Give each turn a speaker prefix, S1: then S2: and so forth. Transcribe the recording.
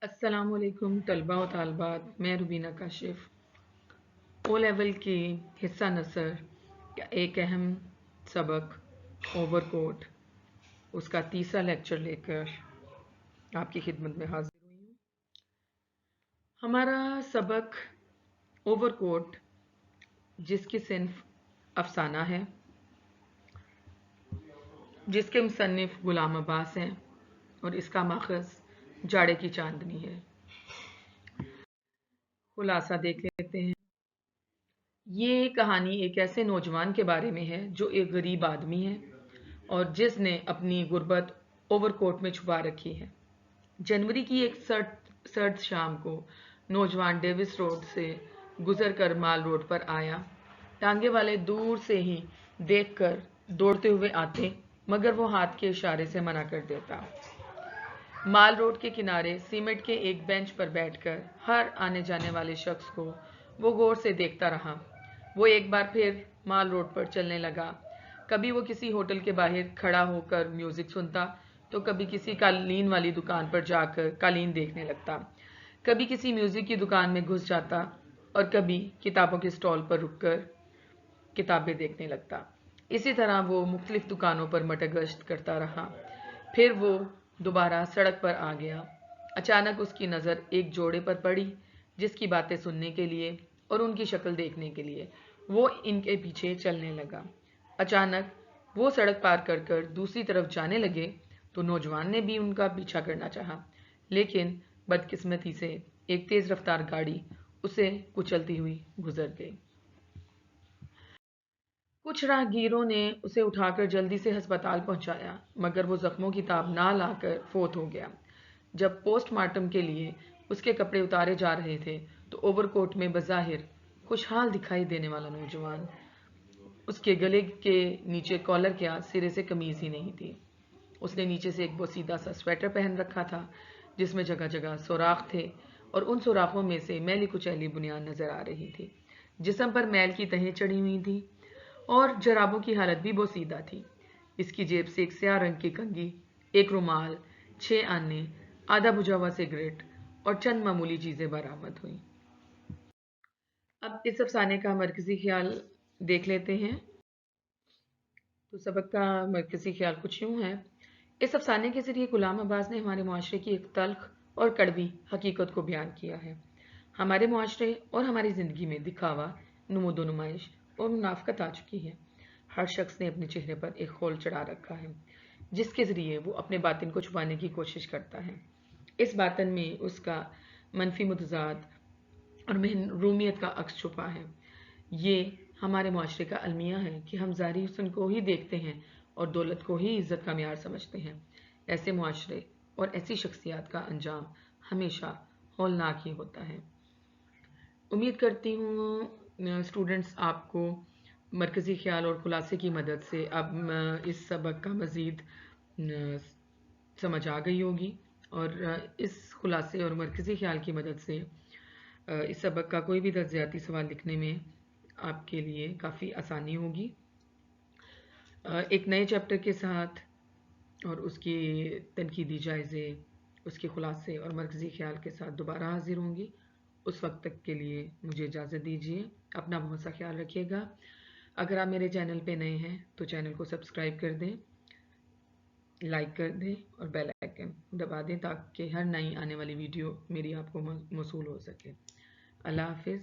S1: السلام علیکم طلباء و طالبات، میں روبینہ کاشف او لیول کی حصہ نثر کا ایک اہم سبق اوور کوٹ اس کا تیسرا لیکچر لے کر آپ کی خدمت میں حاضر ہوئی ہوں۔ ہمارا سبق اوور کوٹ جس کی صنف افسانہ ہے، جس کے مصنف غلام عباس ہیں اور اس کا ماخذ جاڑے کی چاندنی ہے۔ خلاصہ دیکھ لیتے ہیں۔ یہ کہانی ایک ایسے نوجوان کے بارے میں ہے جو ایک غریب آدمی ہے اور جس نے اپنی غربت اوور کوٹ میں چھپا رکھی ہے۔ جنوری کی ایک سرد شام کو نوجوان ڈیوس روڈ سے گزر کر مال روڈ پر آیا۔ ٹانگے والے دور سے ہی دیکھ کر دوڑتے ہوئے آتے، مگر وہ ہاتھ کے اشارے سے منع کر دیتا۔ مال روڈ کے کنارے سیمنٹ کے ایک بینچ پر بیٹھ کر ہر آنے جانے والے شخص کو وہ غور سے دیکھتا رہا۔ وہ ایک بار پھر مال روڈ پر چلنے لگا۔ کبھی وہ کسی ہوٹل کے باہر کھڑا ہو کر میوزک سنتا، تو کبھی کسی قالین والی دکان پر جا کر قالین دیکھنے لگتا، کبھی کسی میوزک کی دکان میں گھس جاتا اور کبھی کتابوں کے سٹال پر رک کر کتابیں دیکھنے لگتا۔ اسی طرح وہ مختلف دکانوں پر مٹک گشت کرتا رہا۔ پھر وہ دوبارہ سڑک پر آ گیا۔ اچانک اس کی نظر ایک جوڑے پر پڑی جس کی باتیں سننے کے لیے اور ان کی شکل دیکھنے کے لیے وہ ان کے پیچھے چلنے لگا۔ اچانک وہ سڑک پار کر کر دوسری طرف جانے لگے تو نوجوان نے بھی ان کا پیچھا کرنا چاہا، لیکن بدقسمتی سے ایک تیز رفتار گاڑی اسے کچلتی ہوئی گزر گئی۔ کچھ راہگیروں نے اسے اٹھا کر جلدی سے ہسپتال پہنچایا، مگر وہ زخموں کی تاب نہ لا کر فوت ہو گیا۔ جب پوسٹ مارٹم کے لیے اس کے کپڑے اتارے جا رہے تھے تو اوور کوٹ میں بظاہر خوشحال دکھائی دینے والا نوجوان، اس کے گلے کے نیچے کالر کیا سرے سے قمیض ہی نہیں تھی۔ اس نے نیچے سے ایک بوسیدہ سا سویٹر پہن رکھا تھا جس میں جگہ جگہ سوراخ تھے اور ان سوراخوں میں سے میلی کچیلی بنیاد نظر آ رہی تھی۔ جسم پر میل کی تہیں چڑھی ہوئی تھی اور جرابوں کی حالت بھی بوسیدہ تھی۔ اس کی جیب سے ایک سیاہ رنگ کی کنگھی، ایک رومال، 6 آنے، آدھا بجھا ہوا سگریٹ اور چند معمولی چیزیں برآمد ہوئیں۔ اب اس افسانے کا مرکزی خیال دیکھ لیتے ہیں۔ تو سبق کا مرکزی خیال کچھ یوں ہے۔ اس افسانے کے ذریعے غلام عباس نے ہمارے معاشرے کی ایک تلخ اور کڑوی حقیقت کو بیان کیا ہے۔ ہمارے معاشرے اور ہماری زندگی میں دکھاوا، نمود و نمائش اور منافقت آ چکی ہے۔ ہر شخص نے اپنے چہرے پر ایک خول چڑھا رکھا ہے جس کے ذریعے وہ اپنے باطن کو چھپانے کی کوشش کرتا ہے۔ اس باطن میں اس کا منفی متضاد اور محرومیت کا عکس چھپا ہے۔ یہ ہمارے معاشرے کا المیہ ہے کہ ہم ظاہری حسن کو ہی دیکھتے ہیں اور دولت کو ہی عزت کا معیار سمجھتے ہیں۔ ایسے معاشرے اور ایسی شخصیات کا انجام ہمیشہ ہولناک ہی ہوتا ہے۔ امید کرتی ہوں اسٹوڈنٹس آپ کو مرکزی خیال اور خلاصے کی مدد سے اب اس سبق کا مزید سمجھ آ گئی ہوگی، اور اس خلاصے اور مرکزی خیال کی مدد سے اس سبق کا کوئی بھی تجزیاتی سوال لکھنے میں آپ کے لیے کافی آسانی ہوگی۔ ایک نئے چیپٹر کے ساتھ اور اس کی تنقیدی جائزے، اس کے خلاصے اور مرکزی خیال کے ساتھ دوبارہ حاضر ہوں گی۔ اس وقت تک کے لیے مجھے اجازت دیجیے۔ اپنا بہت سا خیال رکھیے گا۔ اگر آپ میرے چینل پہ نئے ہیں تو چینل کو سبسکرائب کر دیں، لائک کر دیں اور بیل آئکن دبا دیں تاکہ ہر نئی آنے والی ویڈیو میری آپ کو موصول ہو سکے۔ اللہ حافظ۔